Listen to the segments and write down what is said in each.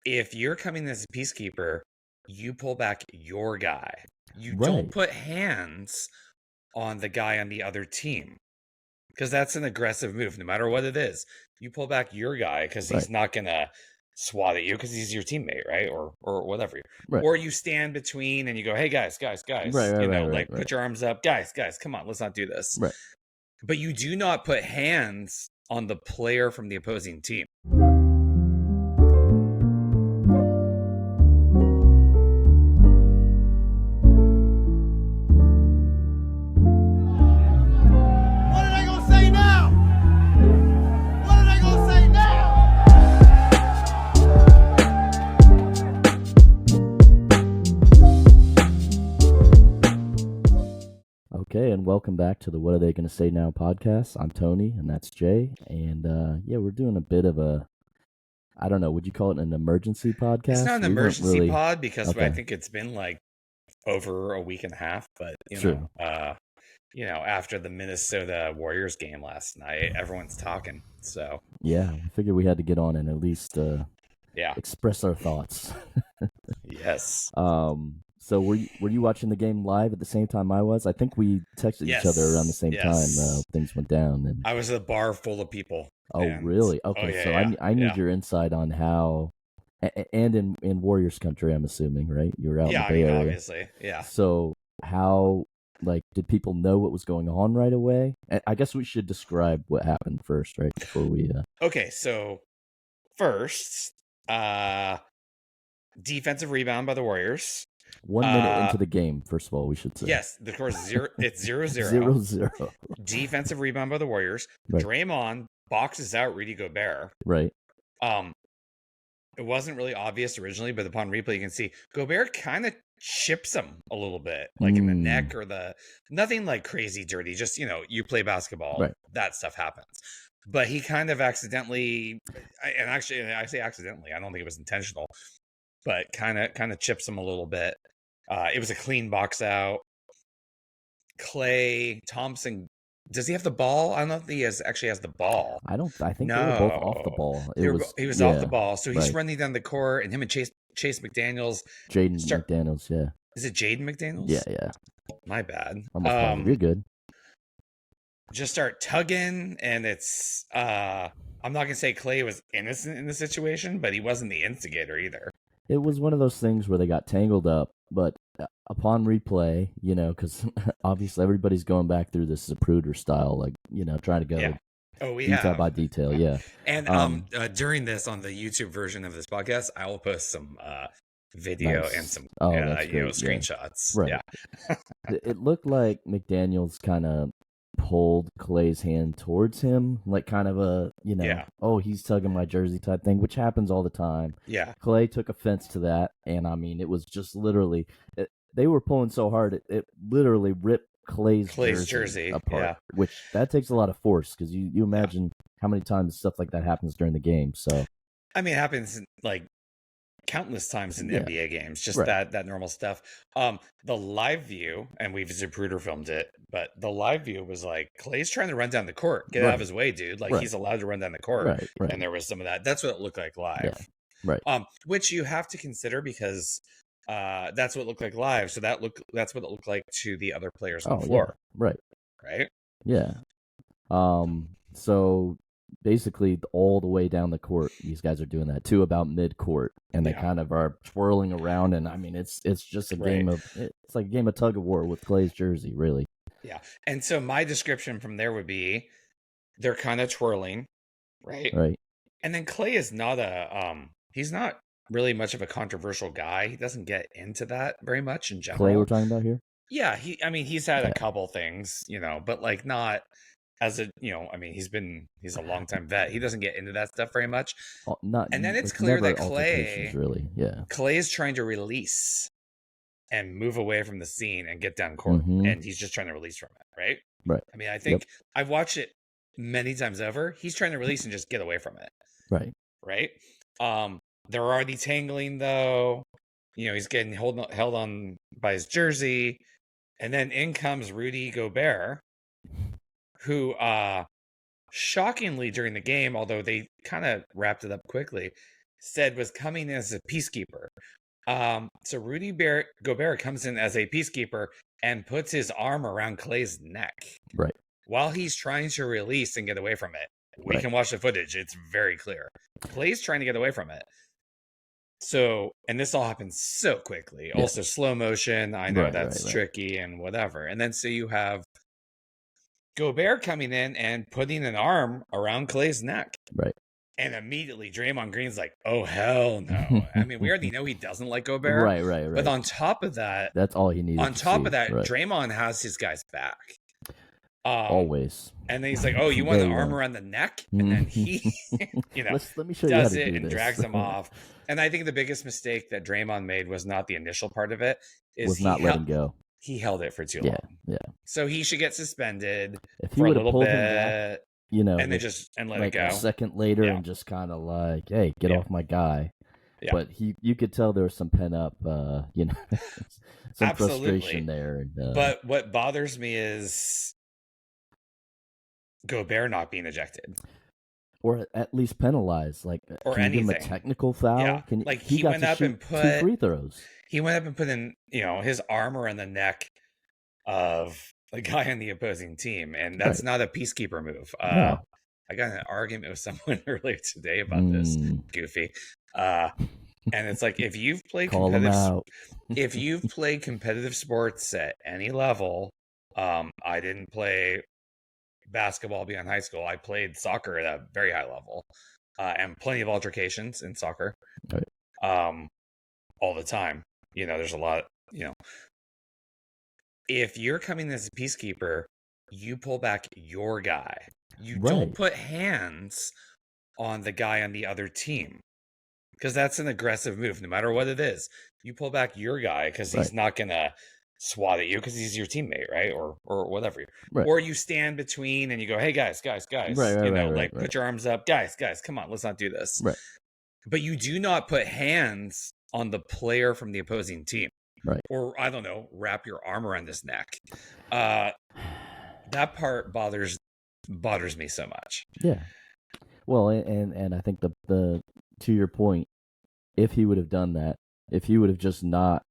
if you're coming as a peacekeeper, you pull back your guy. You Right. don't put hands on the guy on the other team, because that's an aggressive move, no matter what it is. You pull back your guy because he's not gonna swat at you because he's your teammate, right? Or whatever. Right. Or you stand between and you go, hey guys, Right. put your arms up, guys, come on, let's not do this. Right. But you do not put hands on the player from the opposing team. Okay, and welcome back to the What Are They Going to Say Now podcast. I'm Tony, and that's Jay. And we're doing a bit of a, I don't know, would you call it an emergency podcast? It's not an emergency pod because I think it's been like over a week and a half, but after the Minnesota Warriors game last night, everyone's talking. So yeah, I figured we had to get on and at least express our thoughts. Yes. So were you watching the game live at the same time I was? I think we texted each other around the same time. Things went down. And I was at a bar full of people. Oh, really? Okay, I need your insight on how, and in Warriors country, I'm assuming, right? You were out in the Bay Area. Obviously, yeah. So how, did people know what was going on right away? I guess we should describe what happened first, right? Before we... Okay, so first, defensive rebound by the Warriors. 1 minute into the game, first of all, we should say. Yes, the score is 0-0. It's 0-0. 0-0. Defensive rebound by the Warriors. Right. Draymond boxes out Rudy Gobert. Right. It wasn't really obvious originally, but upon replay, you can see Gobert kind of chips him a little bit, like in the neck or nothing like crazy dirty. Just, you play basketball, right. That stuff happens. But he kind of accidentally, and actually, I say accidentally, I don't think it was intentional, but kind of chips him a little bit. It was a clean box out. Klay Thompson, does he have the ball? I don't know if he actually has the ball. I think they were both off the ball. He was off the ball, so he's running down the court, and him and Chase McDaniels. McDaniels, yeah. Is it Jaden McDaniels? Yeah. My bad. You're good. Just start tugging, and it's I'm not gonna say Klay was innocent in the situation, but he wasn't the instigator either. It was one of those things where they got tangled up, but upon replay, because obviously everybody's going back through this Zapruder style, trying to go detail by detail, yeah. And during this, on the YouTube version of this podcast, I will post some video and some screenshots. Right. Yeah. It looked like McDaniels kind of pulled Klay's hand towards him, like kind of a, oh, he's tugging my jersey type thing, which happens all the time. Yeah. Klay took offense to that, and I mean, it was just literally, they were pulling so hard, it literally ripped Klay's jersey apart, which that takes a lot of force, because you imagine how many times stuff like that happens during the game. So, I mean, it happens like countless times in NBA games, just that normal stuff. The live view, and we've Zapruder filmed it, but the live view was like, Klay's trying to run down the court. Get out of his way, dude. Like, he's allowed to run down the court. Right. And there was some of that. That's what it looked like live. Yeah. Right. Which you have to consider, because that's what it looked like live. So that's what it looked like to the other players on the floor. Yeah. Right. Yeah. So basically all the way down the court, these guys are doing that too, about mid-court, and they kind of are twirling around, and I mean, it's just a game of, it's like a game of tug of war with Klay's jersey, really. Yeah. And so my description from there would be, they're kind of twirling, right? And then Klay is not he's not really much of a controversial guy. He doesn't get into that very much in general. Klay we're talking about here? Yeah, he's had a couple things, but like not as a, he's a longtime vet. He doesn't get into that stuff very much. And then it's clear that Klay is trying to release and move away from the scene and get down court. And he's just trying to release from it, right? Right. I mean, I think I've watched it many times over. He's trying to release and just get away from it. Right. They're already tangling, though. He's getting held on by his jersey. And then in comes Rudy Gobert, who shockingly during the game, although they kind of wrapped it up quickly, said was coming in as a peacekeeper. So Rudy Gobert comes in as a peacekeeper and puts his arm around Clay's neck. Right. While he's trying to release and get away from it. We can watch the footage. It's very clear. Clay's trying to get away from it. So, and this all happens so quickly. Yeah. Also slow motion. I know that's tricky and whatever. And then so you have Gobert coming in and putting an arm around Clay's neck. Right. And immediately Draymond Green's like, oh, hell no. I mean, we already know he doesn't like Gobert. Right. But on top of that, that's all he needs. On top of that, Draymond has his guys back. Always. And then he's like, oh, you want an arm around the neck? And then he, let me show does you how to it do and this. drags him off. And I think the biggest mistake that Draymond made was not the initial part of it. Was not letting go. He held it for too long. Yeah. So he should get suspended if he for a little bit. Back, and then and let like it go. A second later and just kind of like, hey, get off my guy. Yeah. But you could tell there was some pent up, some frustration there. But what bothers me is Gobert not being ejected, or at least penalized, like or can anything. You give him a technical foul? Yeah. Like he went up and put 2 free throws. He went up and put in, his arm around the neck of the guy on the opposing team, and that's not a peacekeeper move. No. I got in an argument with someone earlier today about this. Goofy. And it's like if you've played competitive sports at any level, I didn't play basketball beyond high school. I played soccer at a very high level, and plenty of altercations in soccer. Right. All the time. There's a lot. If you're coming as a peacekeeper, you pull back your guy. You don't put hands on the guy on the other team, because that's an aggressive move. No matter what it is, you pull back your guy because he's not gonna swat at you because he's your teammate, right? Or whatever. Right. Or you stand between and you go, hey guys. Put your arms up, guys, come on, let's not do this. Right. But you do not put hands on the player from the opposing team. Right. Or I don't know, wrap your arm around his neck. That part bothers me so much. Yeah. Well, and I think the to your point, if he would have done that, if he would have just not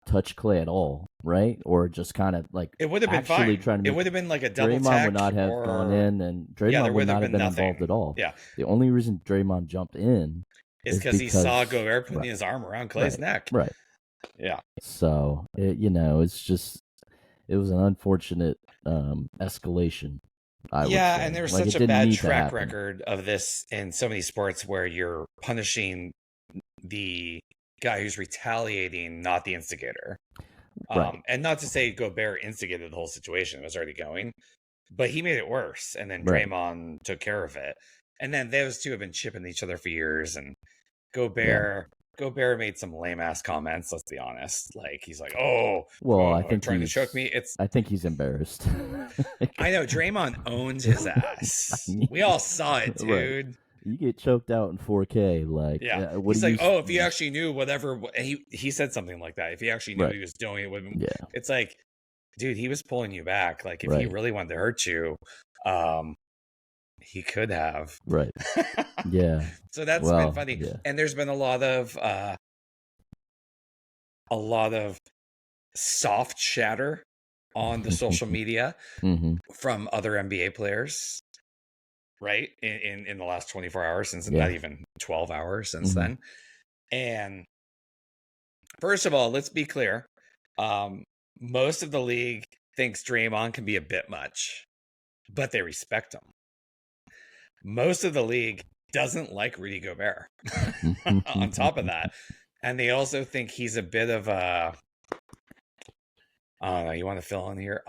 touched Clay at all, right? Or just kind of like it would have been fine. It would have been like a double Draymond tech would not have gone in, and Draymond would not have been involved at all. Yeah. The only reason Draymond jumped in is because he saw Gobert putting his arm around Clay's neck. Right. Yeah. So it's just it was an unfortunate escalation. And there's such a bad track record of this in so many sports where you're punishing the guy who's retaliating, not the instigator. And not to say Gobert instigated the whole situation; it was already going, but he made it worse. And then Draymond took care of it. And then those two have been chipping each other for years. And Gobert made some lame ass comments. Let's be honest. Like he's like, I think trying to choke me. I think he's embarrassed. I know Draymond owns his ass. We all saw it, dude. Right. You get choked out in 4K, like he's like, if he actually knew whatever he said something like that. If he actually knew what he was doing, it would. It's like, dude, he was pulling you back. Like if he really wanted to hurt you, he could have. Right. Yeah. So that's been funny. Yeah. And there's been a lot of soft chatter on the social media from other NBA players, right? In the last 24 hours, since not even 12 hours since then. And first of all, let's be clear. Most of the league thinks Draymond can be a bit much, but they respect him. Most of the league doesn't like Rudy Gobert on top of that. And they also think he's a bit of a, I don't know, you want to fill in here?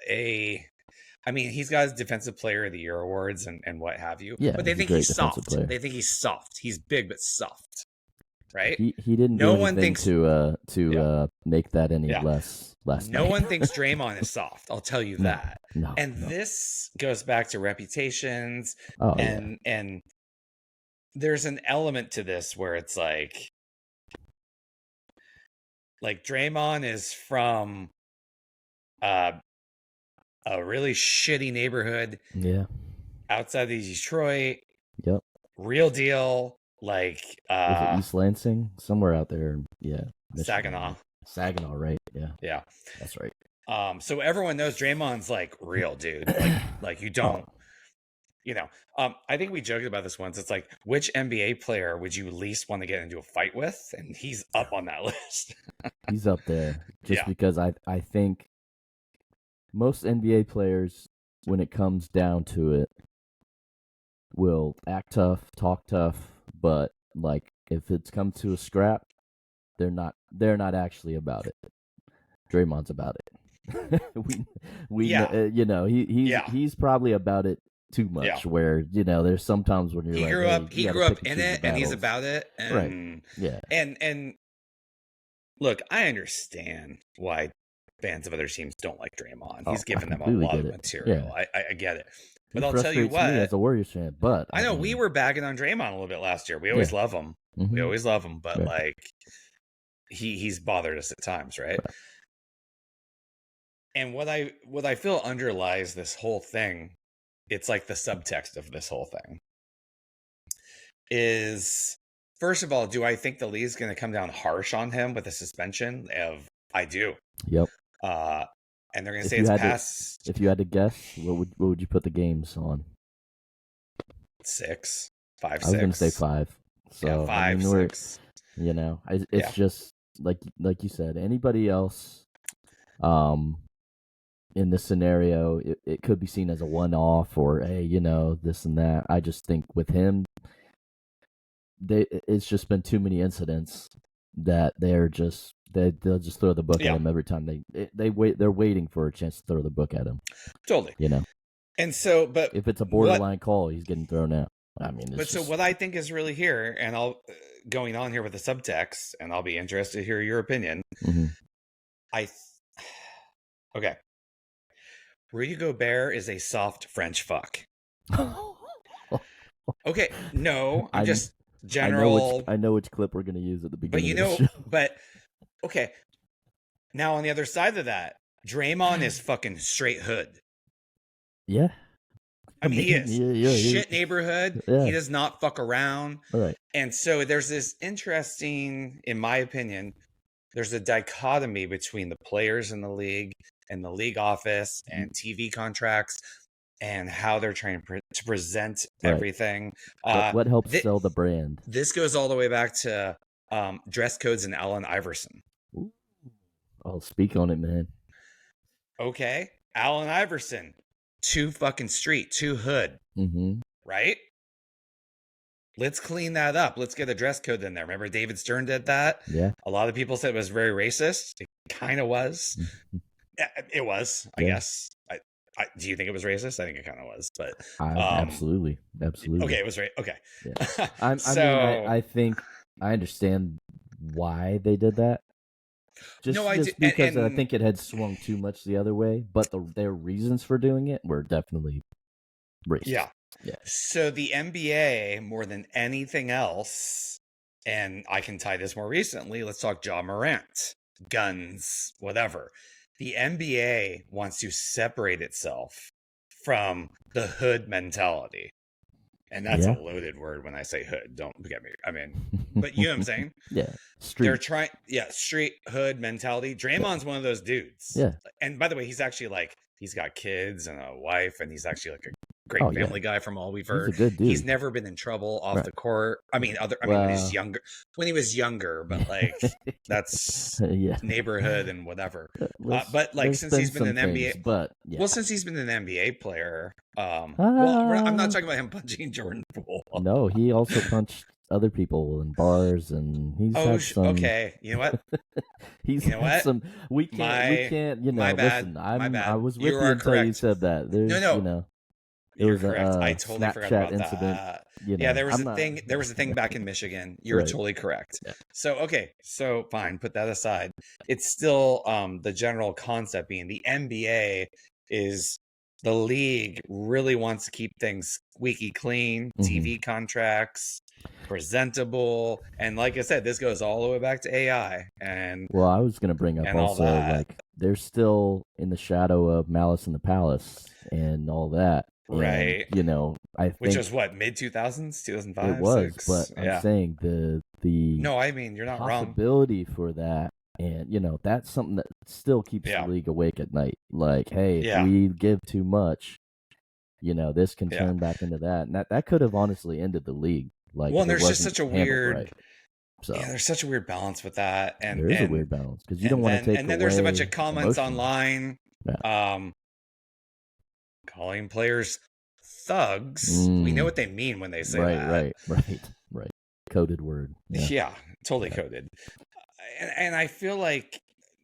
He's got his Defensive Player of the Year awards and what have you. Yeah, but they think he's soft. They think he's soft. He's big but soft. Right? He didn't do anything to make that any less No one thinks Draymond is soft. I'll tell you that. No. This goes back to reputations and there's an element to this where it's like Draymond is from a really shitty neighborhood outside of Detroit. Yep. Real deal. like was it East Lansing, somewhere out there? Yeah, Michigan. Saginaw, right? Yeah, that's right. So everyone knows Draymond's like real, dude. Like you don't, you know. I think we joked about this once. It's like, which NBA player would you least want to get into a fight with? And he's up on that list. He's up there just because I think most NBA players, when it comes down to it, will act tough, talk tough, but like if it's come to a scrap, they're not actually about it. Draymond's about it. He's probably about it too much. Where there's sometimes when he grew up in it and he's about it, and right. Yeah, and look, I understand why fans of other teams don't like Draymond. He's given them a lot of material. Yeah. I get it. But I'll tell you what, me as a Warriors fan, but I know we were bagging on Draymond a little bit last year. We always love him. Mm-hmm. We always love him, but like he's bothered us at times, right? And what I feel underlies this whole thing, it's like the subtext of this whole thing is, first of all, do I think the league's going to come down harsh on him with a suspension? I do. Yep. And they're going to say it's past. If you had to guess, what would you put the games on? 6, 5, 6. I was going to say 5. So yeah, 5, 6. It's just like you said. Anybody else, in this scenario, it could be seen as a one-off or this and that. I just think with him, it's just been too many incidents that they'll just throw the book at him every time they're waiting for a chance to throw the book at him. Totally. And so, but if it's a borderline call, he's getting thrown out. I mean, so what I think is really here, and I'll going on here with the subtext, and I'll be interested to hear your opinion. Mm-hmm. Okay. Rudy Gobert is a soft French fuck. Okay, no, I'm just general. I know which clip we're going to use at the beginning. But of the show. But okay. Now on the other side of that, Draymond is fucking straight hood. Yeah. I mean, he is shit neighborhood. Yeah. He does not fuck around. All right. And so there's this interesting, in my opinion, there's a dichotomy between the players in the league and the league office and TV contracts and how they're trying to present everything. What helps sell the brand? This goes all the way back to dress codes and Allen Iverson. Ooh. I'll speak on it, man. Okay. Allen Iverson. Too fucking street, too hood. Mm-hmm. Right? Let's clean that up. Let's get a dress code in there. Remember David Stern did that? Yeah. A lot of people said it was very racist. It kind of was. It was, I guess. Do you think it was racist? I think it kind of was, but absolutely. Okay, it was right. Okay. Yeah. I think I understand why they did that. Just because I think it had swung too much the other way, but their reasons for doing it were definitely racist. Yeah. So the NBA, more than anything else, and I can tie this more recently, let's talk Ja Morant, guns, whatever. The NBA wants to separate itself from the hood mentality. And that's a loaded word when I say hood. Don't get me. I mean, but you know what I'm saying? Yeah. Street. They're trying. Yeah. Street hood mentality. Draymond's one of those dudes. Yeah. And by the way, he's actually he's got kids and a wife, and he's actually a great family guy from all we've heard. He's a good dude. He's never been in trouble off the court. I mean, when he was younger, but that's neighborhood and whatever. But since he's been an NBA, since he's been an NBA player, I'm not talking about him punching Jordan Poole. No, he also punched other people in bars, and he's had some. Okay, you know what? We can't. My bad. Listen, my bad. I was with you until correct. You said that. No. It was correct. I totally Snapchat forgot about incident. that. There was a thing. There was a thing back in Michigan. You're totally correct. Yeah. So fine. Put that aside. It's still the general concept being the NBA is the league really wants to keep things squeaky clean, TV contracts, presentable, and like I said, this goes all the way back to AI. And I was going to bring up also they're still in the shadow of Malice in the Palace and all that. Right. And, I think... Which was what, mid-2000s? 2005? It was, 6? but I'm saying the No, I mean, you're not wrong. possibility for that, and, that's something that still keeps the league awake at night. Like, hey, if we give too much, this can turn back into that. And that could have honestly ended the league. Like, well, and there's just such a weird... Right. So, yeah, there's such a weird balance with that. And there is a weird balance, because you don't want to take And then there's a bunch of comments online calling players thugs. We know what they mean when they say that. Right. Coded word. Yeah, totally coded. And I feel like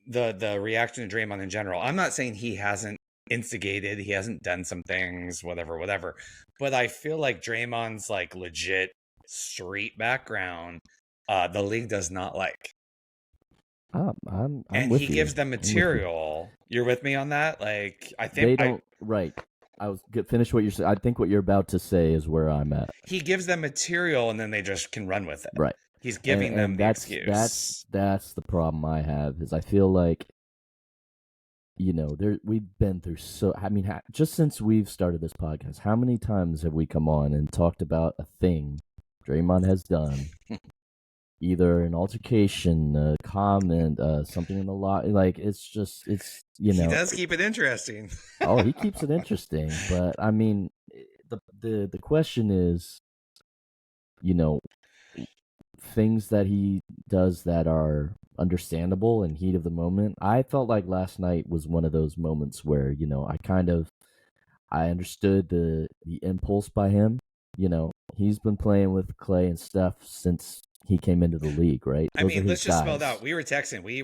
the reaction to Draymond in general, I'm not saying he hasn't instigated, he hasn't done some things, whatever. But I feel like Draymond's like legit street background, the league does not like. I'm and with he you. gives them material. You're with me on that? Like, I think they don't. Right. I was finish what you're saying. I think what you're about to say is where I'm at. He gives them material, and then they just can run with it. Right. He's giving them the excuse. That's the problem I have. Is I feel like, we've been through so. I mean, just since we've started this podcast, how many times have we come on and talked about a thing Draymond has done? Either an altercation, a comment, something in the law. Like, it's he does keep it interesting. Oh, he keeps it interesting. But I mean, the question is, things that he does that are understandable in heat of the moment. I felt like last night was one of those moments where, I understood the impulse by him. He's been playing with Clay and Steph since he came into the league, right? I mean, let's just spell it out. We were texting. We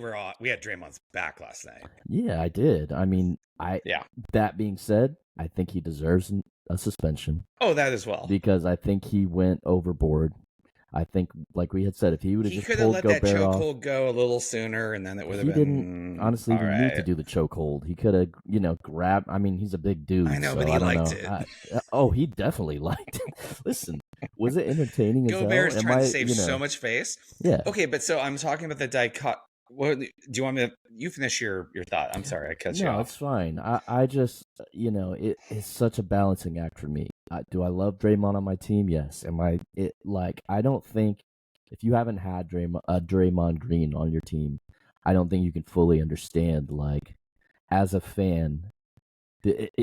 had Draymond's back last night. Yeah, I did. I mean, that being said, I think he deserves a suspension. Oh, that as well. Because I think he went overboard. I think, like we had said, if he would have just pulled Gobert off... He could have let that chokehold go a little sooner, and then it would have been... He didn't, honestly, even need to do the chokehold. He could have, grabbed... I mean, he's a big dude. I know, so but he liked it. He definitely liked it. Listen, was it entertaining as hell? Gobert's trying to save so much face. Yeah. Okay, but so I'm talking about the dichotomy. What do you want me to... You finish your thought. I'm sorry, I cut you off. No, it's fine. I just, it's such a balancing act for me. Do I love Draymond on my team? Yes. I don't think... If you haven't had Draymond Green on your team, I don't think you can fully understand, like, as a fan,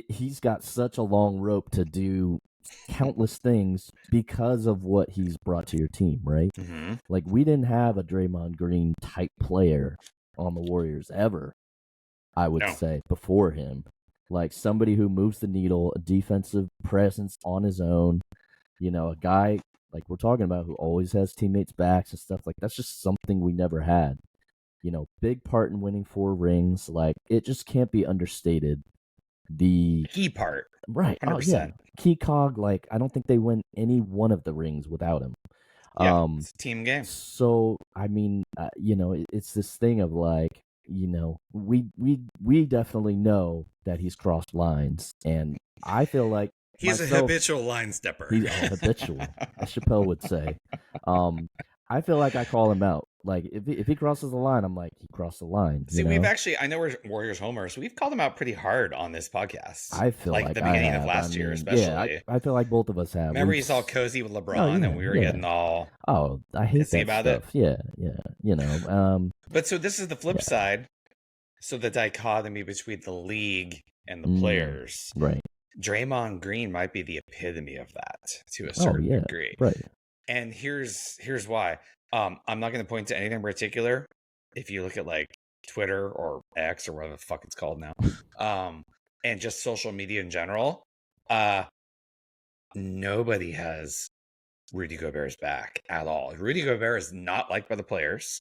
he's got such a long rope to do countless things because of what he's brought to your team, right? Mm-hmm. Like, we didn't have a Draymond Green type player on the Warriors ever, I would say, before him. Like, somebody who moves the needle, a defensive presence on his own, a guy... like we're talking about, who always has teammates' backs and stuff. Like, that's just something we never had. Big part in winning 4 rings. Like, it just can't be understated. The key part. Right. 100%. Oh, yeah. Key cog. Like, I don't think they win any one of the rings without him. Yeah, it's a team game. So, I mean, it's this thing of, like, we definitely know that he's crossed lines. And I feel like he's a habitual line stepper. He's habitual, as Chappelle would say. I feel like I call him out. Like, if he crosses the line, I'm like, he crossed the line. See, we've actually... I know we're Warriors homers. We've called him out pretty hard on this podcast. I feel like the beginning of last year, especially. Yeah, I feel like both of us have. Remember, he's all cozy with LeBron, and we were getting all... Oh, I hate that about stuff. It. Yeah. But so this is the flip side. So the dichotomy between the league and the players. Right. Draymond Green might be the epitome of that to a certain degree. Right. And here's why. I'm not going to point to anything in particular. If you look at like Twitter or X or whatever the fuck it's called now, and just social media in general, nobody has Rudy Gobert's back at all. Rudy Gobert is not liked by the players.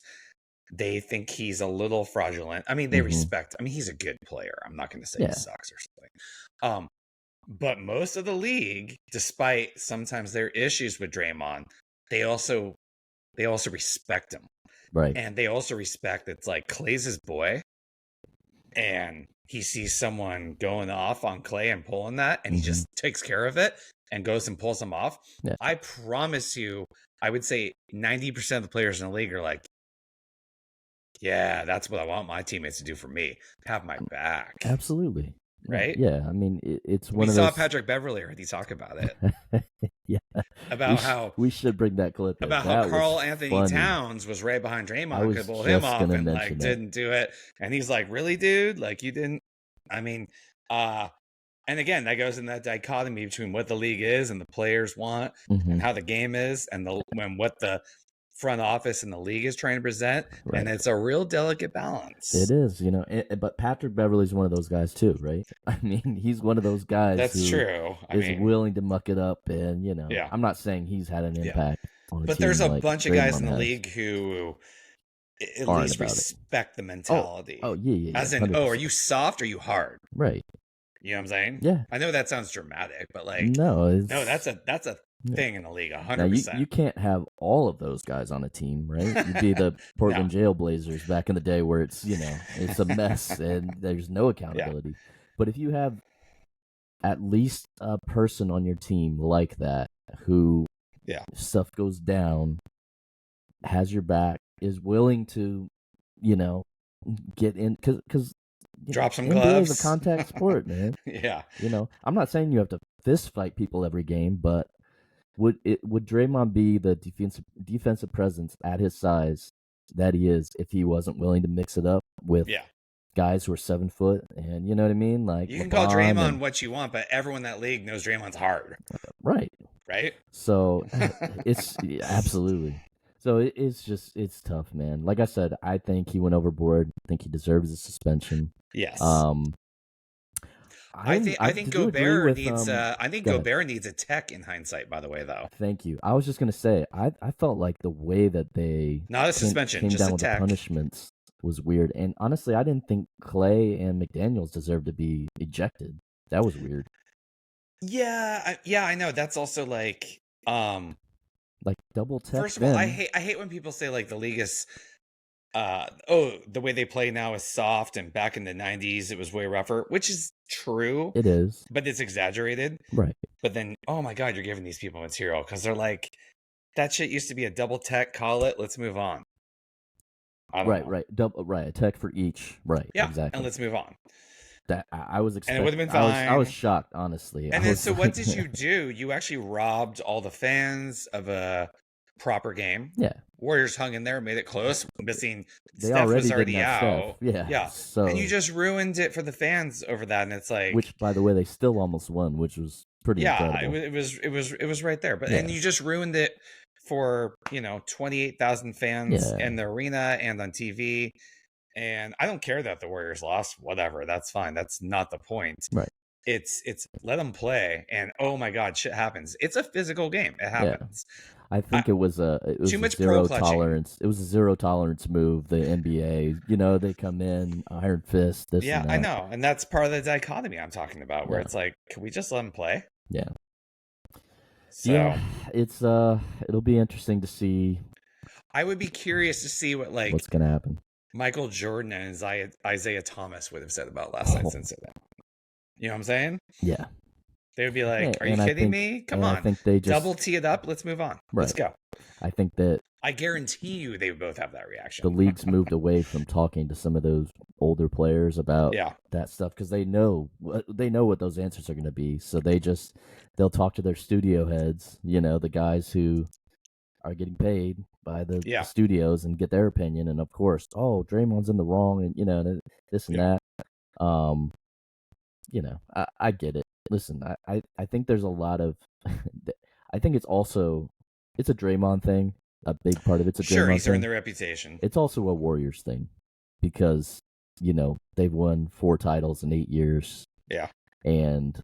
They think he's a little fraudulent. I mean, they respect... I mean, he's a good player. I'm not going to say he sucks or something. But most of the league, despite sometimes their issues with Draymond, they also respect him. Right. And they also respect it's like Clay's his boy, and he sees someone going off on Clay and pulling that, and he just takes care of it and goes and pulls him off. Yeah. I promise you, I would say 90% of the players in the league are like, yeah, that's what I want my teammates to do for me. Have my back. Absolutely. right? Yeah, I mean, it's one we of those. We saw Patrick Beverley already talk about it. Yeah, about we should bring that clip in. About that how Karl Anthony Towns was right behind Draymond, could pull him off, and like didn't do it. And he's like, "Really, dude? Like you didn't?" I mean, and again, that goes in that dichotomy between what the league is and the players want, and how the game is, and what the front office and the league is trying to present, and it's a real delicate balance. It is, but Patrick Beverley's one of those guys too, right? I mean, he's one of those guys that's true. Is willing to muck it up, and I'm not saying he's had an impact on a but team there's a like bunch of guys in the league who at least respect the mentality. Oh yeah. As in, 100%. Are you soft or are you hard? Right. You know what I'm saying? Yeah. I know that sounds dramatic, but like no, that's a thing in the league, 100%. Now, you can't have all of those guys on a team, right? You'd be the Portland Jailblazers back in the day where it's, it's a mess and there's no accountability. But if you have at least a person on your team like that who stuff goes down, has your back, is willing to, get in, because drop some NBA gloves. is a contact sport, man. Yeah. I'm not saying you have to fist fight people every game, but would Draymond be the defensive presence at his size that he is if he wasn't willing to mix it up with guys who are 7 foot, and you know what I mean? Like, you can call Draymond what you want, but everyone in that league knows Draymond's hard. Right. So it's absolutely. So it's tough, man. Like I said, I think he went overboard. I think he deserves a suspension. Yes. I think Gobert needs. I think Gobert needs a tech in hindsight. By the way, though. Thank you. I was just gonna say, I felt like the way that they not a suspension, came just down a with tech. The punishments was weird. And honestly, I didn't think Clay and McDaniels deserved to be ejected. That was weird. Yeah, I know. That's also like double tech. First of all, I hate when people say like the league is. The way they play now is soft, and back in the 90s it was way rougher, which is true. It is, but it's exaggerated, right? But then, oh my god, you're giving these people material because they're like, that shit used to be a double tech. Call it. Let's move on. Right. A tech for each. Right. Yeah. Exactly. And let's move on. That I was expecting. And it would have been fine. I was shocked, honestly. And then, so what did you do? You actually robbed all the fans of a proper game. Yeah. Warriors hung in there, made it close. Missing Steph was already out. Yeah. So, and you just ruined it for the fans over that. And it's like, which, by the way, they still almost won, which was pretty incredible. It was right there. But and you just ruined it for 28,000 fans in the arena and on TV. And I don't care that the Warriors lost. Whatever, that's fine. That's not the point. Right. It's let them play. And oh my God, shit happens. It's a physical game. It happens. Yeah. I think it was too much zero tolerance. It was a zero tolerance move. The NBA, they come in iron fist. This and that. I know, and that's part of the dichotomy I'm talking about, where it's like, can we just let them play? Yeah. So it's it'll be interesting to see. I would be curious to see what's gonna happen. Michael Jordan and Isaiah Thomas would have said about last night's incident. You know what I'm saying? Yeah. They would be like, "Are you kidding me? Come on, I think they just double tee it up. Let's move on. Right. Let's go." I think that I guarantee you they would both have that reaction. The league's moved away from talking to some of those older players about that stuff because they know what those answers are going to be. So they'll talk to their studio heads, the guys who are getting paid by the studios, and get their opinion. And of course, Draymond's in the wrong, and this and that. I get it. Listen, I think there's a lot of I think it's a Draymond thing. A big part of it's a Draymond thing. Sure, he's earned their reputation. It's also a Warriors thing because, they've won 4 titles in 8 years. Yeah. And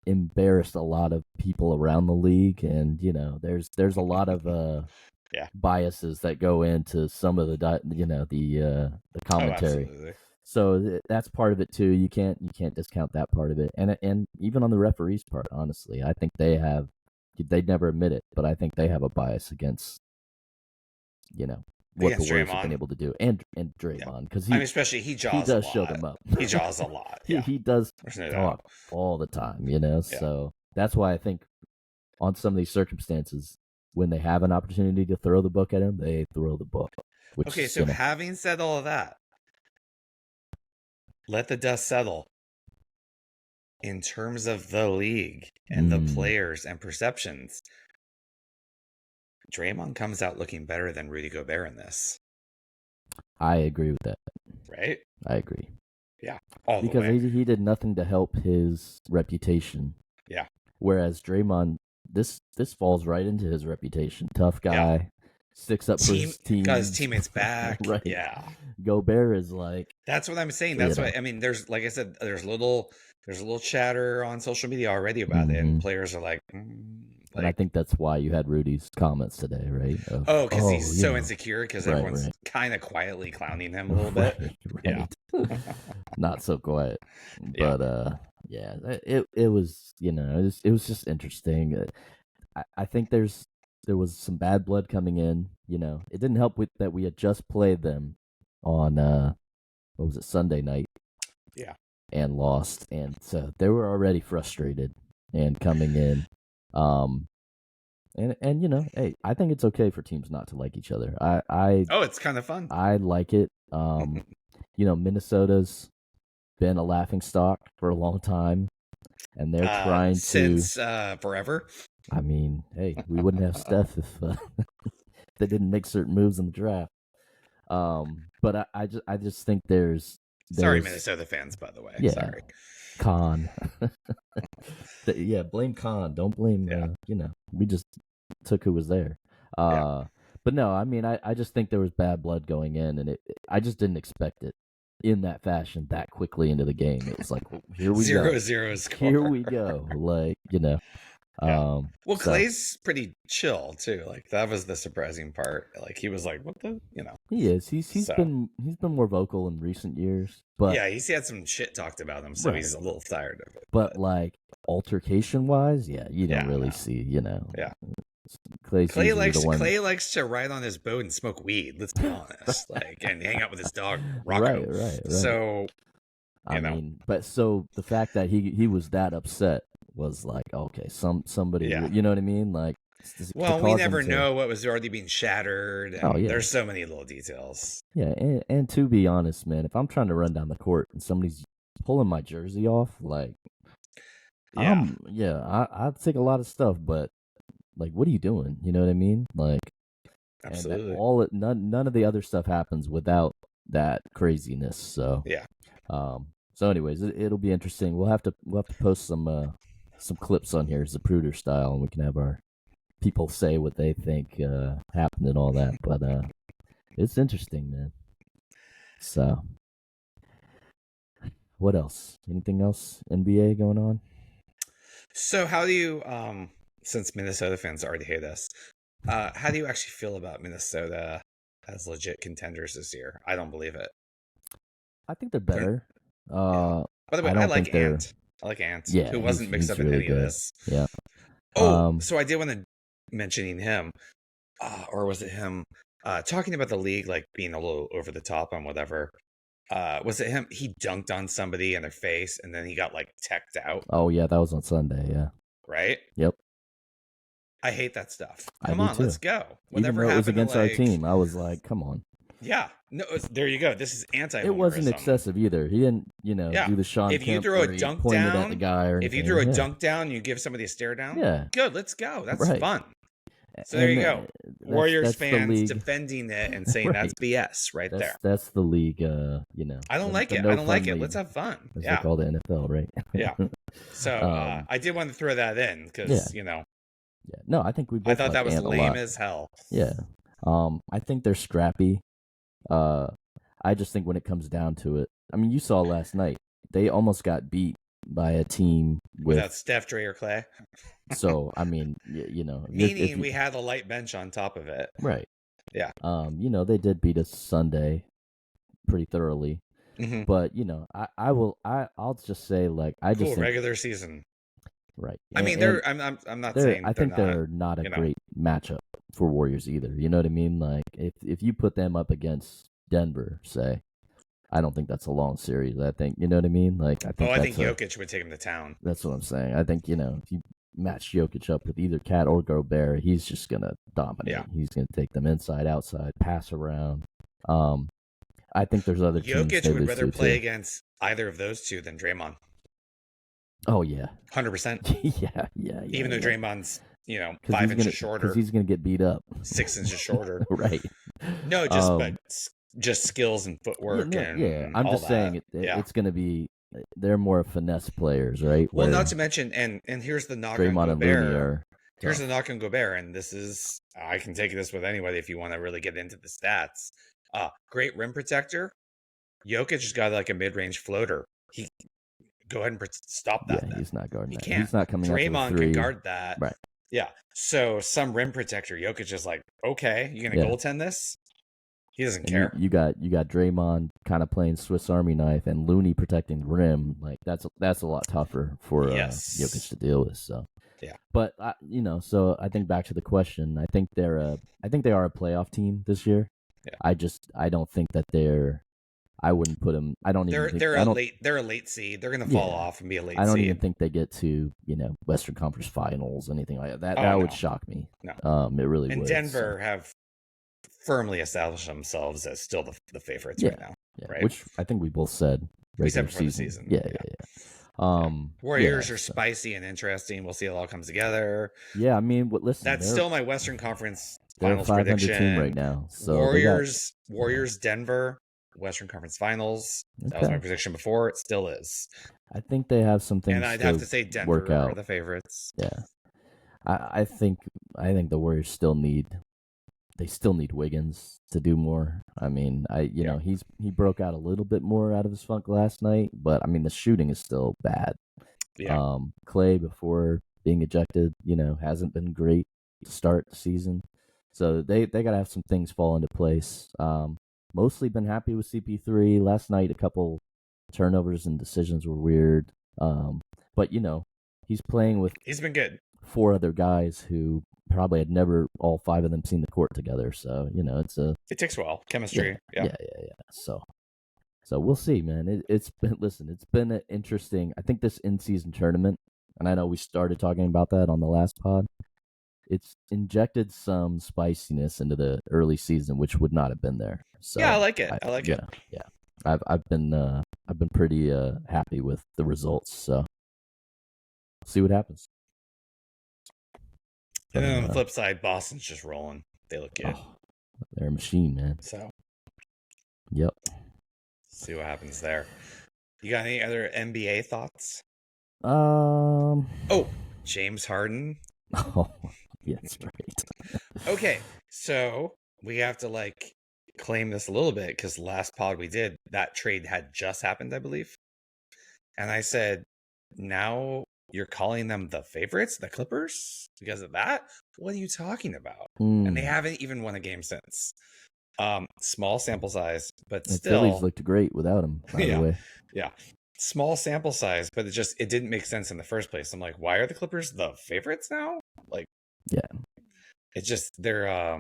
embarrassed a lot of people around the league, and there's a lot of biases that go into some of the commentary. Absolutely. So that's part of it too. You can't discount that part of it, and even on the referees' part, honestly, I think they never admit it, but I think they have a bias against what the Warriors have been able to do, and Draymond, because especially he does show them up. He jaws a lot. Yeah. he does talk all the time, So that's why I think on some of these circumstances, when they have an opportunity to throw the book at him, they throw the book. Okay, so having said all of that, let the dust settle. in terms of the league and the players and perceptions, Draymond comes out looking better than Rudy Gobert in this. I agree with that. Right? I agree. Yeah. Because he did nothing to help his reputation. Yeah. Whereas Draymond, this falls right into his reputation. Tough guy, sticks up for his team. Got his teammates back. Right. Yeah. Gobert is like. That's what I'm saying. That's what I mean. There's, like I said, there's a little chatter on social media already about it, and players are like. And I think that's why you had Rudy's comments today, right? Because he's so insecure because everyone's kind of quietly clowning him a little bit. Yeah. Not so quiet. But it was, it was just interesting. I think there was some bad blood coming in, It didn't help with that we had just played them on what was it, Sunday night. Yeah. And lost, and so they were already frustrated and coming in. And hey, I think it's okay for teams not to like each other. It's kind of fun. I like it. Minnesota's been a laughingstock for a long time, and they're trying since forever. I mean, hey, we wouldn't have Steph if they didn't make certain moves in the draft. But I just think there's sorry, Minnesota fans, by the way. Yeah, sorry. Khan. Yeah, blame Khan. Don't blame, we just took who was there. But no, I mean, I just think there was bad blood going in, and I just didn't expect it in that fashion that quickly into the game. It was like, well, here we go. 0-0 score. Here we go. Like, Well, Clay's pretty chill too. Like that was the surprising part. Like he was like, "What the?" He is. He's been more vocal in recent years. But yeah, he's had some shit talked about him, so he's a little tired of it. But like altercation wise, you don't really see. Yeah. Clay likes to ride on his boat and smoke weed. Let's be honest, and hang out with his dog Rocco. Right. So, I mean, but so the fact that he was that upset was like, okay, somebody, you know what I mean? Like, well, we never know what was already being shattered. And there's so many little details. Yeah, and to be honest, man, if I'm trying to run down the court and somebody's pulling my jersey off, like, I'd take a lot of stuff, but like, what are you doing? You know what I mean? Like, absolutely. None of the other stuff happens without that craziness. So yeah. So, anyways, it'll be interesting. We'll have to post some clips on here, Zapruder style, and we can have our people say what they think happened and all that. But it's interesting, man. So, what else? Anything else NBA going on? So, how do you, since Minnesota fans already hate us, how do you actually feel about Minnesota as legit contenders this year? I don't believe it. I think they're better. By the way, I like Ant. I like Ant, who wasn't mixed up in any of this. Yeah. So I did want to mentioning him, or was it him talking about the league like being a little over the top on whatever? Was it him? He dunked on somebody in their face, and then he got like teched out. Oh yeah, that was on Sunday. Yeah. Right. Yep. I hate that stuff. Come on, let's go. Whatever Even though it was against our team, I was like, come on. Yeah. No, there you go. This is anti-homerism. It wasn't excessive either. He didn't, do the Sean If you Kemp throw a dunk down at the guy or if you throw a dunk down, you give somebody a stare down. Yeah. Good. Let's go. That's fun. So there you go. Warriors fans defending it and saying that's BS there. That's the league, I don't like it. I don't like it. Let's have fun. As they call the NFL, right? Yeah. So I did want to throw that in because, Yeah. No, I think we both I thought that was Ant lame as hell. Yeah. I think they're scrappy. I just think when it comes down to it, I mean, you saw last night, they almost got beat by a team without Steph, Dre, or Clay. So, I mean, meaning we had a light bench on top of it. Right. Yeah. They did beat us Sunday pretty thoroughly. Mm-hmm. But, I'll just say, like, I just think, regular season. Right. I mean, I'm not saying I think they're not a great matchup for Warriors either. You know what I mean? Like, if you put them up against Denver, say, I don't think that's a long series. I think, you know what I mean? Like, I think Jokic would take him to town. That's what I'm saying. I think, if you match Jokic up with either Cat or Gobert, he's just going to dominate. Yeah. He's going to take them inside, outside, pass around. I think there's other teams Jokic would rather play against either of those two than Draymond. Oh yeah, 100%. yeah. Even though Draymond's 5 inches shorter, because he's gonna get beat up 6 inches shorter, right? No, but just skills and footwork and I'm all just saying it's gonna be they're more finesse players, right? Well, not to mention, and here's the knock Draymond on Gobert. And Looney are here's the knock on Gobert, and this is I can take this with anybody if you want to really get into the stats. Great rim protector. Jokic has got like a mid-range floater. He go ahead and stop that. Yeah, he's not guarding he that. Can't. He's not coming out Draymond to the 3. Can guard that. Right. Yeah. So some rim protector. Jokic is like, okay, you gonna goaltend this? He doesn't care. You got Draymond kind of playing Swiss Army knife and Looney protecting the rim. Like that's a lot tougher for Jokic to deal with. So yeah. But so I think back to the question. I think they are a playoff team this year. Yeah. I don't think that they're. I wouldn't put them. I don't even. They're a late seed. They're gonna fall off and be a late seed. I don't even think they get to Western Conference Finals, anything like that. That would shock me. No. It really would. And Denver have firmly established themselves as still the favorites right now. Yeah. Right. Which I think we both said. We said before the season. Yeah. Warriors are spicy and interesting. We'll see how it all comes together. Yeah, I mean, listen. That's still my Western Conference Finals prediction team right now. So Warriors, Denver, Western Conference Finals. That was my prediction before. It still is. I think they have some things. And I'd have to say Denver are the favorites. Yeah, I think the Warriors still need Wiggins to do more. I mean, he broke out a little bit more out of his funk last night, but I mean the shooting is still bad. Yeah. Clay before being ejected, hasn't been great to start the season. So they gotta have some things fall into place. Mostly been happy with CP3. Last night a couple turnovers and decisions were weird. But he's playing with he's been good. 4 other guys who probably had never all 5 of them seen the court together. So, it takes a while. Chemistry. Yeah. So we'll see, man. It's been an interesting, I think this in-season tournament, and I know we started talking about that on the last pod. It's injected some spiciness into the early season, which would not have been there. So yeah, I like it. I like it. Yeah. I've been pretty happy with the results. So see what happens. And then on the flip side, Boston's just rolling. They look good. Oh, they're a machine, man. So, yep. See what happens there. You got any other NBA thoughts? Oh, James Harden. Oh, yeah, that's right. Okay, so we have to claim this a little bit because last pod we did, that trade had just happened, I believe. And I said, now you're calling them the favorites, the Clippers, because of that? What are you talking about? And they haven't even won a game since. Small sample size, but still. Phillies looked great without him, by the way. Yeah. Small sample size, but it didn't make sense in the first place. I'm like, why are the Clippers the favorites now? It's just they're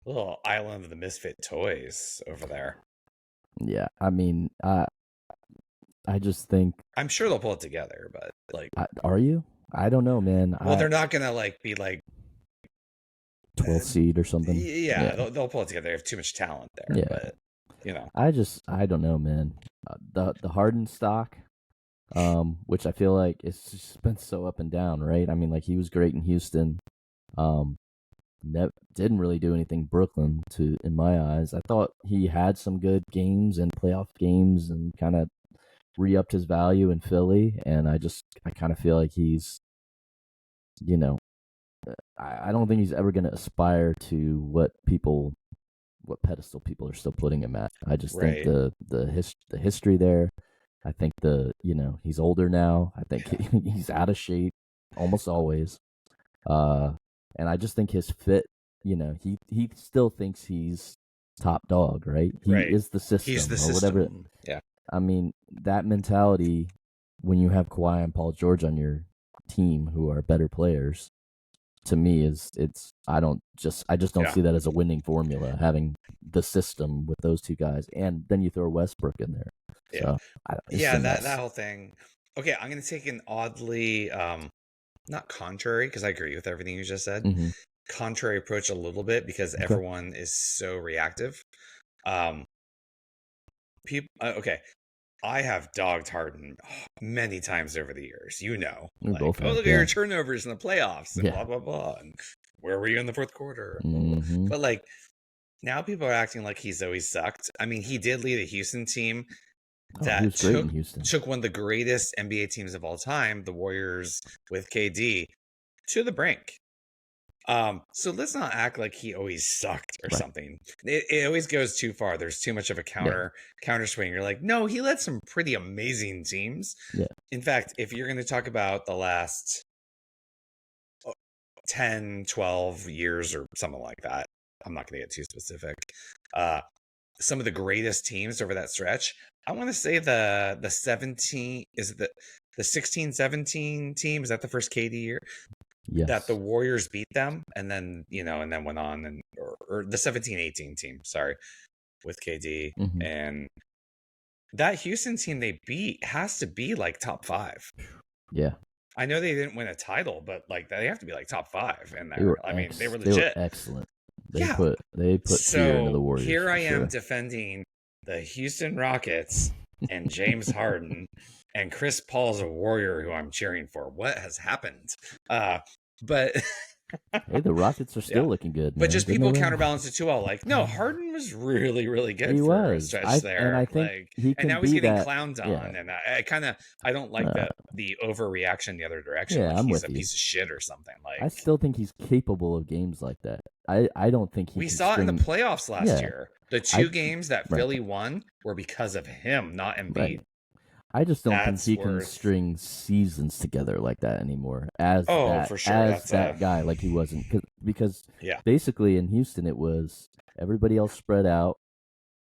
little island of the misfit toys over there. Yeah, I mean, I just think I'm sure they'll pull it together, but are you? I don't know, man. Well, they're not gonna be 12th seed or something. Yeah. They'll pull it together. They have too much talent there. Yeah. But I don't know, man. The Harden stock, which I feel like it's just been so up and down, right? I mean, he was great in Houston. Didn't really do anything Brooklyn in my eyes. I thought he had some good games and playoff games and kind of re-upped his value in Philly, and I kind of feel like he's, I don't think he's ever going to aspire to what pedestal people are still putting him at. I just think the history there. I think he's older now. I think he's out of shape almost always. And I just think his fit, he still thinks he's top dog, right? He is the system. He's the or system. Whatever. Yeah. I mean, that mentality when you have Kawhi and Paul George on your team who are better players, to me I just don't see that as a winning formula, having the system with those two guys, and then you throw Westbrook in there. Yeah. So, that whole thing. Okay, I'm going to take an oddly not contrary, because I agree with everything you just said. Mm-hmm. Contrary approach a little bit, because everyone is so reactive. Okay. I have dogged Harden many times over the years. You know, We like, both have, look at your turnovers in the playoffs and blah blah blah, and where were you in the fourth quarter? Mm-hmm. But like now, people are acting like he's always sucked. I mean, he did lead a Houston team that took one of the greatest NBA teams of all time, the Warriors with KD, to the brink. So let's not act like he always sucked or something. It always goes too far. There's too much of a counter swing. You're like, no, he led some pretty amazing teams. Yeah. In fact, if you're going to talk about the last 10, 12 years or something like that, I'm not going to get too specific. Some of the greatest teams over that stretch, I want to say the 17, is it the 16-17 team? Is that the first KD year? Yes. That the Warriors beat them, and then and then went on, and or the 17-18 team, sorry, with KD. Mm-hmm. And that Houston team they beat has to be like top 5. Yeah, I know they didn't win a title, but like they have to be like top 5 in there. They were legit. They were excellent. They put fear into the Warriors. Here I am defending the Houston Rockets and James Harden. And Chris Paul's a Warrior who I'm cheering for. What has happened? But hey, the Rockets are still looking good, man. But just people counterbalance it too well. Like, no, Harden was really, really good for a stretch there. And I think he can and now he's getting that, clowned on. And I don't like the overreaction the other direction. Yeah, like I'm he's with a piece of shit or something. Like, I still think he's capable of games like that. I don't think we saw it in the playoffs last year. The 2 games that Philly won were because of him, not Embiid. Right. I just don't think he can string seasons together like that anymore. For sure. As that guy, like he wasn't, because basically in Houston it was everybody else spread out.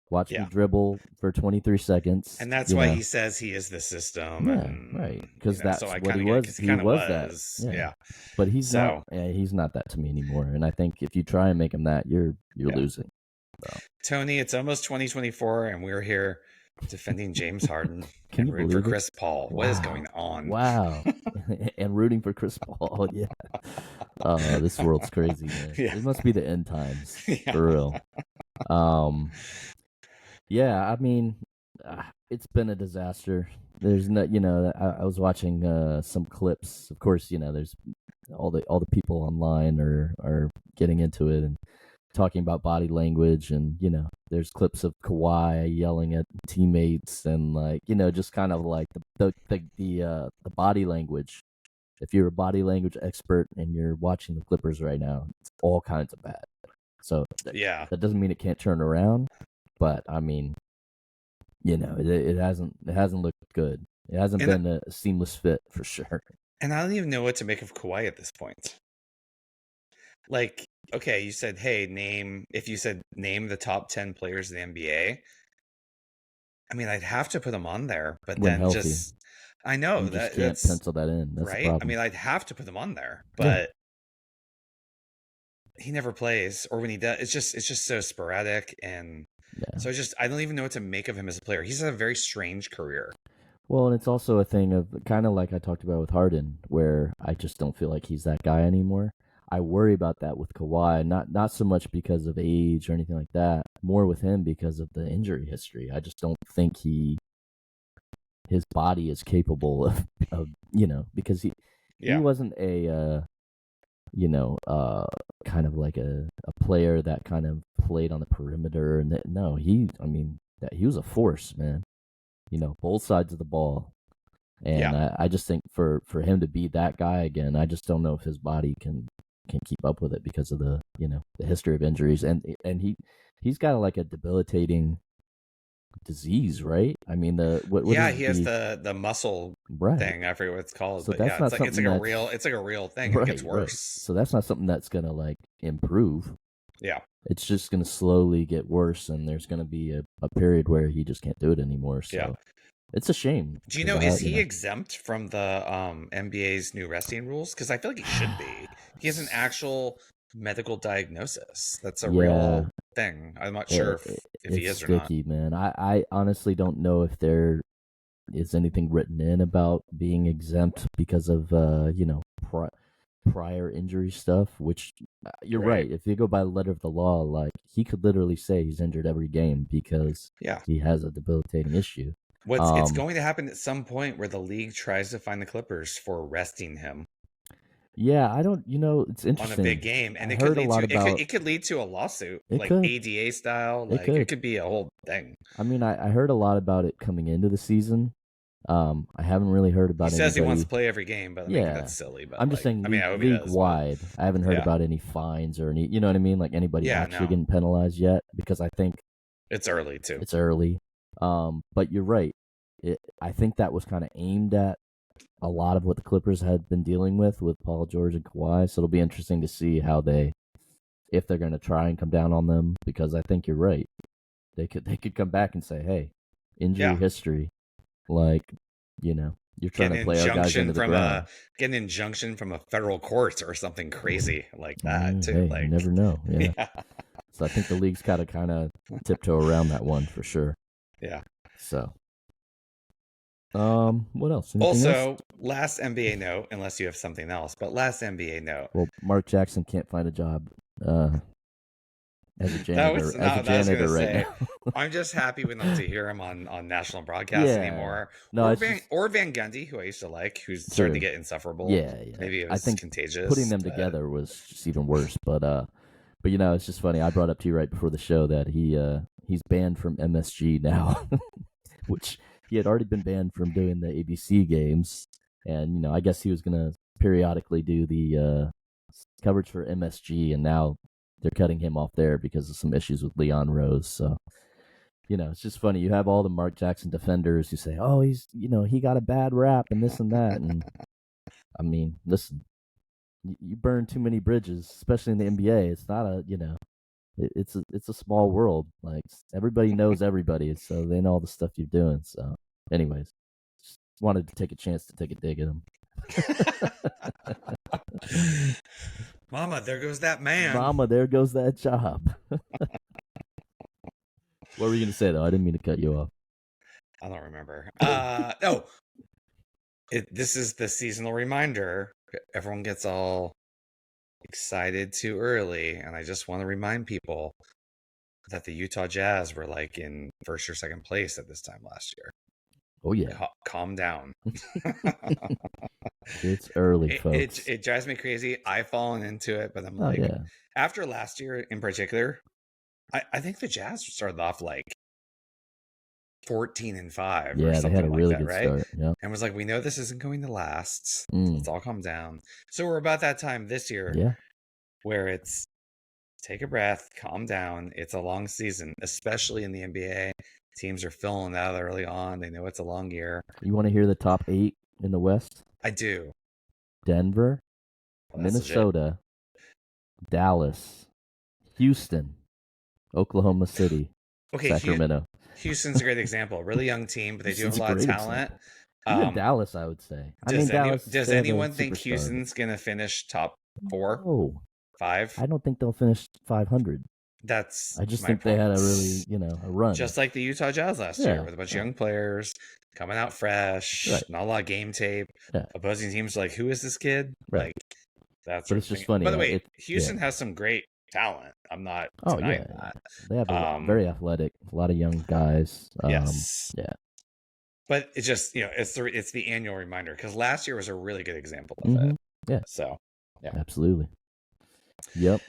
Watch me dribble for 23 seconds, and that's why he says he is the system. Yeah, right. Because that's what he was. He was that. Yeah. But he's not. Yeah, he's not that to me anymore. And I think if you try and make him that, you're losing. So. Tony, it's almost 2024, and we're here defending James Harden and rooting for Chris Paul. What is going on? Wow. And rooting for Chris Paul. Yeah. This world's crazy, man. It must be the end times. For real. Yeah, I mean, it's been a disaster. There's no, I was watching some clips. Of course, there's all the people online are getting into it and talking about body language, and there's clips of Kawhi yelling at teammates, and just kind of like the body language. If you're a body language expert and you're watching the Clippers right now, it's all kinds of bad. So that doesn't mean it can't turn around, but I mean, it hasn't looked good. It hasn't been a seamless fit for sure. And I don't even know what to make of Kawhi at this point. Like, okay, you said, hey, name the top 10 players in the NBA. I mean, I'd have to put them on there, but when then healthy. I know you that can't pencil that in. That's right. I mean, I'd have to put them on there, but he never plays, or when he does, it's just so sporadic, and so I don't even know what to make of him as a player. He's had a very strange career. Well, and it's also a thing of kind of like I talked about with Harden, where I just don't feel like he's that guy anymore. I worry about that with Kawhi, not so much because of age or anything like that, more with him because of the injury history. I just don't think his body is capable of because he wasn't a kind of like a player that kind of played on the perimeter, and he was a force, man. Both sides of the ball. And I just think for him to be that guy again, I just don't know if his body can keep up with it because of the the history of injuries, and he's got like a debilitating disease, right? I mean he has the muscle thing. I forget what it's called, so but that's not it's like a real thing. Right, it gets worse. Right. So that's not something that's gonna like improve. Yeah, it's just gonna slowly get worse, and there's gonna be a period where he just can't do it anymore. So it's a shame. Do you know, is he exempt from the NBA's new resting rules? Because I feel like he should be. He has an actual medical diagnosis. That's a real thing. I'm not sure if he is or not. It's sticky, man. I honestly don't know if there is anything written in about being exempt because of prior injury stuff, which you're right. If you go by the letter of the law, like he could literally say he's injured every game because he has a debilitating issue. It's going to happen at some point where the league tries to find the Clippers for arresting him. Yeah, I don't. It's interesting on a big game, and it could lead to a lawsuit, like could. ADA style. Like it could be a whole thing. I mean, I heard a lot about it coming into the season. I haven't really heard about. He says he wants to play every game, but I mean, that's silly. But I'm just saying, league wide. I haven't heard about any fines or any. You know what I mean? Like anybody actually getting penalized yet? Because I think it's early too. It's early. But you're right. I think that was kind of aimed at a lot of what the Clippers had been dealing with Paul George and Kawhi. So it'll be interesting to see how if they're going to try and come down on them, because I think you're right. They could come back and say, hey, injury history, like, you're trying to play our guys into the ground. Get an injunction from a federal court or something crazy like that too. Hey, like, you never know. Yeah. So I think the league's got to kind of tiptoe around that one for sure. Yeah. So. What else? Anything else? Also, last NBA note, unless you have something else, but last NBA note. Well, Mark Jackson can't find a job as a janitor. Right now. I'm just happy we don't have to hear him on national broadcast anymore. No, or Van Gundy, who I used to like, who's starting to get insufferable. Yeah. Maybe it was contagious. Putting them together was just even worse. But it's just funny. I brought up to you right before the show that he's banned from MSG now, which. He had already been banned from doing the ABC games, and I guess he was going to periodically do the coverage for MSG, and now they're cutting him off there because of some issues with Leon Rose. So, it's just funny. You have all the Mark Jackson defenders who say, "Oh, he's he got a bad rap and this and that," and I mean, listen, you burn too many bridges, especially in the NBA. It's not a It's a small world. Like everybody knows everybody, so they know all the stuff you're doing. So, anyways, just wanted to take a chance to take a dig at him. Mama, there goes that man. Mama, there goes that job. What were you gonna say though? I didn't mean to cut you off. I don't remember. No. This is the seasonal reminder. Everyone gets all excited too early, and I just want to remind people that the Utah Jazz were like in first or second place at this time last year. Oh yeah, calm down. It's early, folks. It drives me crazy. I've fallen into it, but I'm after last year in particular, I think the Jazz started off like 14-5. Yeah, they had a really good start. Yeah, and was like, we know this isn't going to last. Let's all calm down. So we're about that time this year, where it's take a breath, calm down. It's a long season, especially in the NBA. Teams are filling out early on. They know it's a long year. You want to hear the top 8 in the West? I do. Denver, Minnesota, Dallas, Houston, Oklahoma City, Sacramento. Houston's a great example. Really young team, but they do have a lot of talent. Even Dallas, I would say. Does anyone think Houston's going to finish top 4? Oh, 5? I don't think they'll finish 500. I just think they had a really, a run. Just like the Utah Jazz last year with a bunch of young players coming out fresh, not a lot of game tape. Opposing teams are like, who is this kid? Right. Like, that's but it's just funny. By the way, Houston has some great talent. I'm not denying that. They have very athletic, a lot of young guys. Yes. Yeah. But it's just, it's the annual reminder, because last year was a really good example of it. Yeah. So, absolutely. Yep.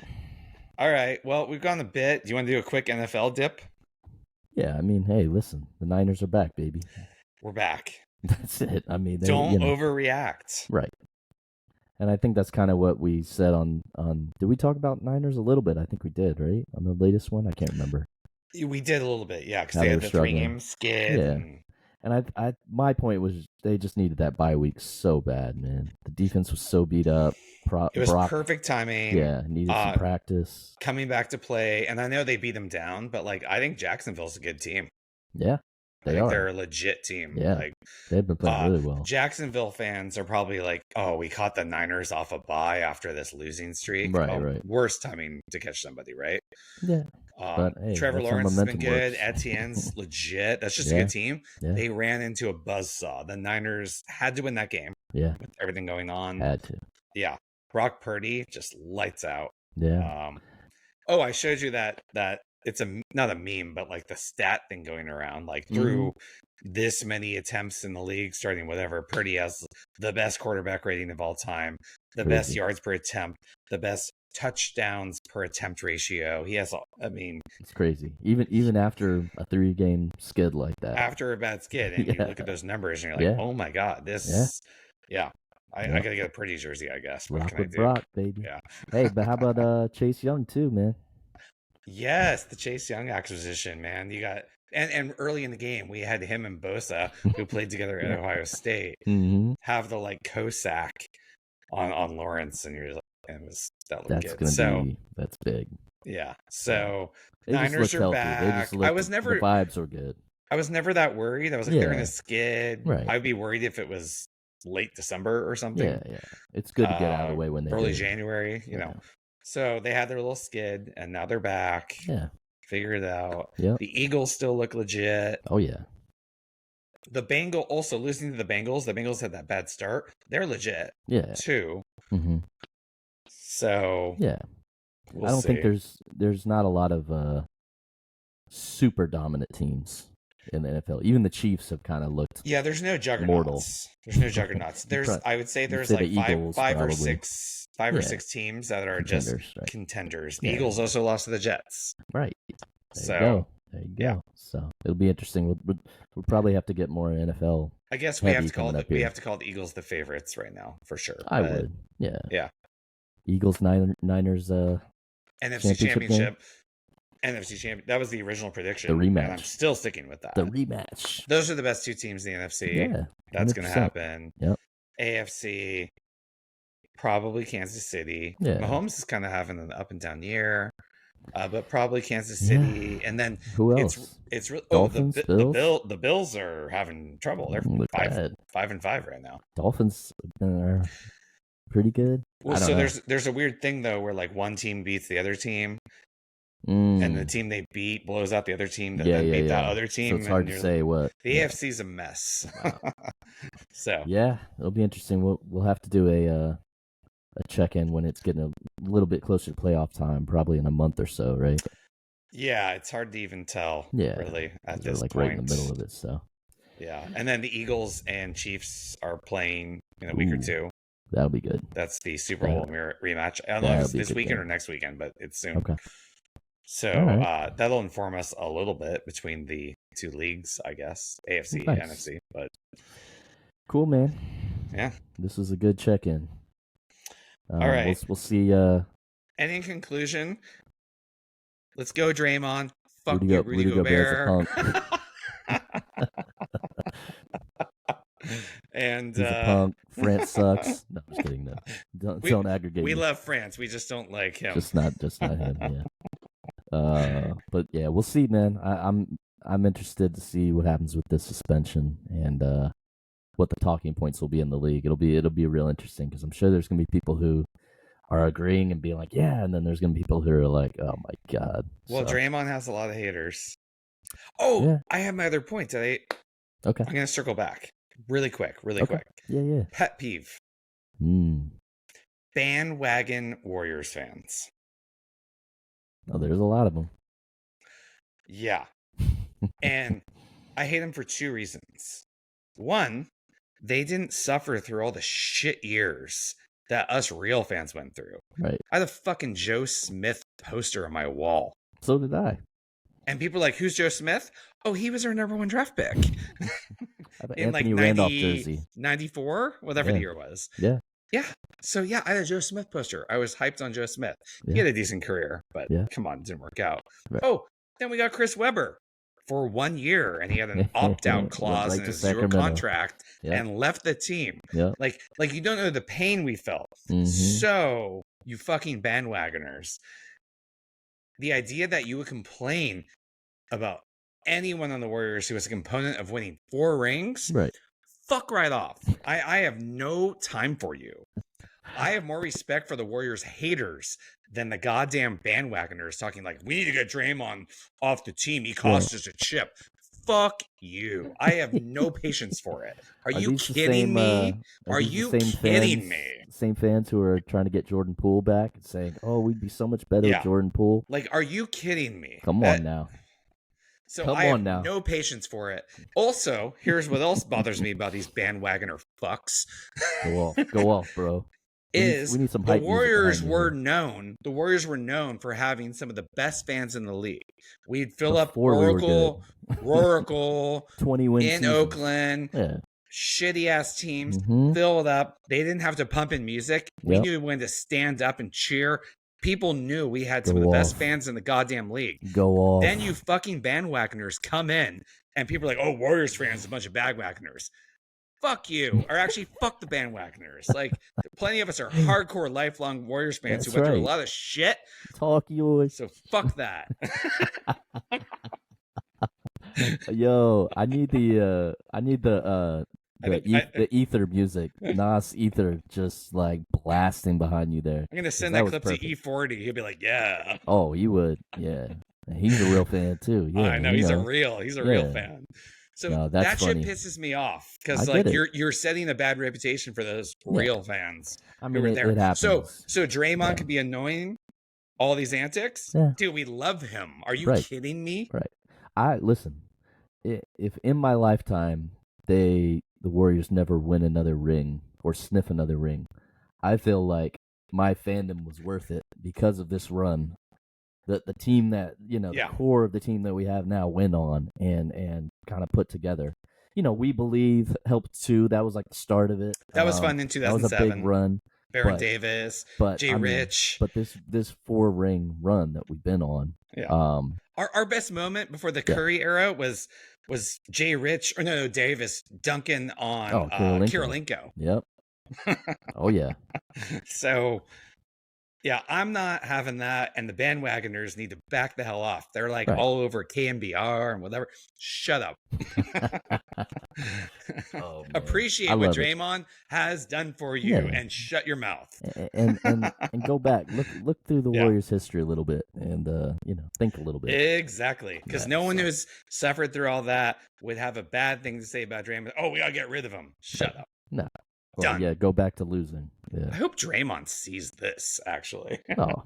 All right. Well, we've gone a bit. Do you want to do a quick NFL dip? Yeah. I mean, hey, listen, the Niners are back, baby. We're back. That's it. I mean, don't overreact. Right. And I think that's kind of what we said on. Did we talk about Niners a little bit? I think we did, right? On the latest one, I can't remember. We did a little bit, yeah, because they had the 3-game skid. Yeah. And I my point was they just needed that bye week so bad, man. The defense was so beat up. It was perfect timing. Yeah, needed some practice. Coming back to play, and I know they beat them down, but I think Jacksonville's a good team. Yeah, they're a legit team. Yeah, they've been playing really well. Jacksonville fans are probably like, "Oh, we caught the Niners off a bye after this losing streak. Right. Worst timing to catch somebody, right?" Yeah. But hey, Trevor Lawrence has been good. Etienne's legit. That's just a good team. Yeah. They ran into a buzzsaw. The Niners had to win that game. Yeah. With everything going on. Had to. Yeah. Brock Purdy just lights out. Yeah. I showed you that it's not a meme, but like the stat thing going around, like through this many attempts in the league, starting whatever, Purdy has the best quarterback rating of all time, the best yards per attempt, the best touchdowns per attempt ratio. He has, I mean, it's crazy. Even after a 3-game skid like that. After a bad skid, and you look at those numbers, and you're like, oh my god, this, I gotta get a Purdy jersey, I guess. What can I do? Brock, baby. Yeah. Hey, but how about Chase Young too, man? Yes, the Chase Young acquisition, man. You got and early in the game, we had him and Bosa, who played together at Ohio State, have the like co-sack on Lawrence, and you're like, that looked good. That's big. Yeah. So Niners are back. The vibes were good. I was never that worried. I was like, they're in a skid. Right. I'd be worried if it was late December or something. Yeah. It's good to get out of the way when they early January, you know. So they had their little skid, and now they're back. Yeah. Figure it out. Yep. The Eagles still look legit. Oh, yeah. The Bengals, also losing to the Bengals had that bad start. They're legit. Yeah. Too. Mm-hmm. So. Yeah. I don't think there's not a lot of super dominant teams in the NFL. Even the Chiefs have kind of looked there's no juggernauts. Mortal. There's no juggernauts. I would say there's like five or six teams that are just contenders. The Eagles also lost to the Jets. Right. There you go. So it'll be interesting. We'll probably have to get more NFL. I guess we have to call the Eagles the favorites right now for sure. I would. Yeah. Yeah. Eagles Niners NFC Championship. NFC Champion. That was the original prediction. The rematch. And I'm still sticking with that. The rematch. Those are the best two teams in the NFC. Yeah. That's going to happen. Yep. AFC, probably Kansas City. Yeah. Mahomes is kind of having an up and down year, but probably Kansas City. And then who else? It's really Dolphins, Bills? The Bills are having trouble. They're 5-5 right now. Dolphins are pretty good. Well, so there's a weird thing though, where like one team beats the other team. And the team they beat blows out the other team that then beat that other team. So it's hard to say what. The AFC's a mess. Wow. So yeah, it'll be interesting. We'll have to do a check-in when it's getting a little bit closer to playoff time, probably in a month or so, right? Yeah, it's hard to even tell. Yeah, really at this like point. Right in the middle of it. So yeah, and then the Eagles and Chiefs are playing in a week or two. That'll be good. That's the Super Bowl rematch. I don't know if it's this weekend or next weekend, but it's soon. Okay. So that'll inform us a little bit between the two leagues, I guess, AFC, NFC. But cool, man. Yeah, this was a good check-in. All right, we'll see. And in conclusion, let's go, Draymond. Fuck you, Rudy Gobert. And he's a punk. France sucks. No, I'm just kidding. No, don't aggregate. We love France. We just don't like him. Just not him. Yeah. But yeah, we'll see, man. I'm interested to see what happens with this suspension and what the talking points will be in the league. It'll be real interesting because I'm sure there's gonna be people who are agreeing and being like, yeah, and then there's gonna be people who are like, oh my god. Well, Draymond has a lot of haters. Oh, yeah. I have my other point today. Okay, I'm gonna circle back really quick. Yeah. Pet peeve. Bandwagon Warriors fans. Oh, there's a lot of them. Yeah. And I hate them for two reasons. One, they didn't suffer through all the shit years that us real fans went through. Right. I had a fucking Joe Smith poster on my wall. So did I. And people are like, who's Joe Smith? Oh, he was our number one draft pick. In Anthony Randolph jersey. 94, whatever the year was. Yeah. Yeah. So, yeah, I had a Joe Smith poster. I was hyped on Joe Smith. He had a decent career, but come on, it didn't work out. Right. Oh, then we got Chris Webber for 1 year, and he had an opt-out clause in his zero contract and left the team. Yeah. Like you don't know the pain we felt. So, you fucking bandwagoners. The idea that you would complain about anyone on the Warriors who was a component of winning 4 rings, right? Fuck right off. I have no time for you. I have more respect for the Warriors haters than the goddamn bandwagoners talking like, we need to get Draymond off the team. He cost us a chip. fuck you. I have no patience for it. Are you kidding me? Are you kidding me? Same fans who are trying to get Jordan Poole back and saying, "Oh, we'd be so much better with Jordan Poole." Like, are you kidding me? Come on now. So I have no patience for it. Also, here's what else bothers me about these bandwagoner fucks. Go off, bro. We need some the Warriors were known. The Warriors were known for having some of the best fans in the league. We'd fill up Oracle 20 wins in seasons. Oakland. Yeah. Shitty ass teams, fill it up. They didn't have to pump in music. We knew when to stand up and cheer. People knew we had some of the best fans in the goddamn league. Go off. Then you fucking bandwagoners come in and people are like, "Oh, Warriors fans, a bunch of bandwagoners." Fuck you. Or actually, fuck the bandwagoners. Like, plenty of us are hardcore, lifelong Warriors fans who went through a lot of shit. Talk yours. So fuck that. Yo, I need the ether music. Nas ether just like blasting behind you there. I'm gonna send that clip to E40. He'll be like, "Yeah." Oh, you would, yeah. He's a real fan too. Yeah, I know he's a real fan. So that shit pisses me off because like you're setting a bad reputation for those real fans. I mean, it happens. So Draymond could be annoying. All these antics, dude. We love him. Are you kidding me? Right. Listen. If in my lifetime the Warriors never win another ring or sniff another ring, I feel like my fandom was worth it because of this run. The team that, the core of the team that we have now went on and kind of put together. We Believe helped too. That was like the start of it. That was fun in 2007. That was a big run. Baron Davis, Jay Rich. But this 4-ring run that we've been on. Yeah. Our best moment before the Curry era was Jay Rich or no Davis dunking on Kirilenko. Yep. Oh yeah. So yeah, I'm not having that, and the bandwagoners need to back the hell off. They're like all over KMBR and whatever. Shut up. Appreciate what Draymond has done for you, and shut your mouth. And go back, look through the Warriors' history a little bit, and think a little bit. Exactly, because no one who's suffered through all that would have a bad thing to say about Draymond. Oh, we gotta get rid of him. Shut up. No. Well, yeah, go back to losing. Yeah. I hope Draymond sees this, actually. Oh,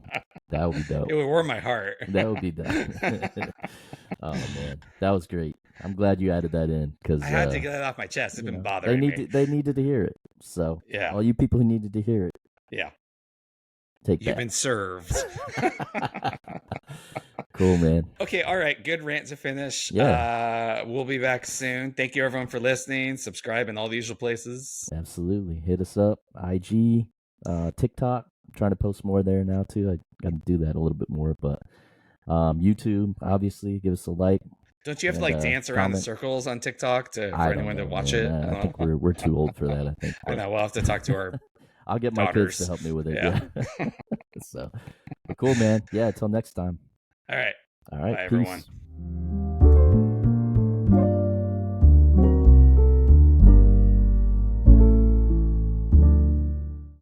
that would be dope. It would warm my heart. That would be dope. Oh, man. That was great. I'm glad you added that in. Cause, I had to get that off my chest. It's been bothering me. They needed to hear it. So, all you people who needed to hear it. Take that. You've been served. Cool, man. Okay, all right. Good rant to finish. Yeah. We'll be back soon. Thank you, everyone, for listening. Subscribe in all the usual places. Absolutely. Hit us up. IG, TikTok. I'm trying to post more there now, too. I got to do that a little bit more. But YouTube, obviously, give us a like. Don't you have to dance around the circles on TikTok for anyone to watch it? I think we're too old for that, I think. I know. We'll have to talk to our I'll get my daughters. kids to help me with it. Yeah. So, but cool, man. Yeah, until next time. All right. Bye, everyone.